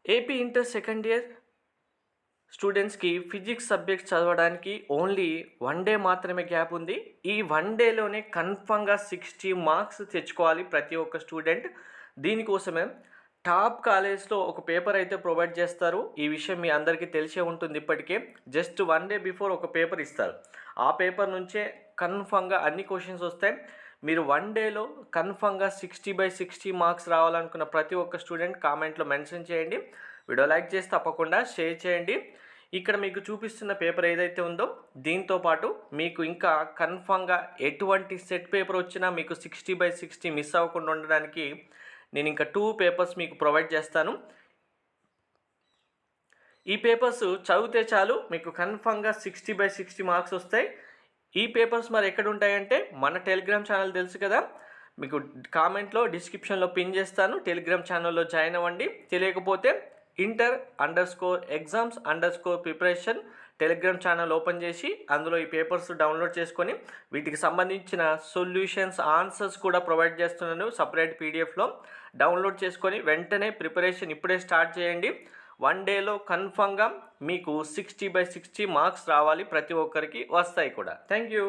AP inter second year స్టూడెంట్స్కి physics subject చదవడానికి only 1 day మాత్రమే గ్యాప్ ఉంది. ఈ 1 డేలోనే కన్ఫామ్గా 60 మార్క్స్ తెచ్చుకోవాలి ప్రతి ఒక్క స్టూడెంట్. దీనికోసమే టాప్ కాలేజ్లో ఒక పేపర్ అయితే ప్రొవైడ్ చేస్తారు. ఈ విషయం మీ అందరికీ తెలిసే ఉంటుంది ఇప్పటికే. జస్ట్ 1 డే బిఫోర్ ఒక పేపర్ ఇస్తారు. ఆ పేపర్ నుంచే కన్ఫామ్గా అన్ని క్వశ్చన్స్ వస్తాయి. మీరు 1 డేలో కన్ఫామ్గా 60/60 మార్క్స్ రావాలనుకున్న ప్రతి ఒక్క స్టూడెంట్ కామెంట్లో మెన్షన్ చేయండి. వీడియో లైక్ చేసి తప్పకుండా షేర్ చేయండి. ఇక్కడ మీకు చూపిస్తున్న పేపర్ ఏదైతే ఉందో దీంతో పాటు మీకు ఇంకా కన్ఫామ్గా ఎటువంటి సెట్ పేపర్ వచ్చినా మీకు 60/60 మిస్ అవ్వకుండా ఉండడానికి నేను ఇంకా 2 పేపర్స్ మీకు ప్రొవైడ్ చేస్తాను. ఈ పేపర్స్ చదివితే చాలు మీకు కన్ఫామ్గా 60/60 మార్క్స్ వస్తాయి. ఈ పేపర్స్ మరి ఎక్కడ ఉంటాయంటే మన టెలిగ్రామ్ ఛానల్ తెలుసు కదా, మీకు కామెంట్లో డిస్క్రిప్షన్లో పిన్ చేస్తాను. టెలిగ్రామ్ ఛానల్లో జాయిన్ అవ్వండి. తెలియకపోతే inter_exams_preparation టెలిగ్రామ్ ఛానల్ ఓపెన్ చేసి అందులో ఈ పేపర్స్ డౌన్లోడ్ చేసుకొని వీటికి సంబంధించిన సొల్యూషన్స్ ఆన్సర్స్ కూడా ప్రొవైడ్ చేస్తున్నాను సపరేట్ పీడిఎఫ్లో. డౌన్లోడ్ చేసుకొని వెంటనే ప్రిపరేషన్ ఇప్పుడే స్టార్ట్ చేయండి. 1 డేలో కన్ఫామ్గా మీకు 60/60 మార్క్స్ రావాలి. ప్రతి ఒక్కరికి వస్తాయి కూడా. Thank you.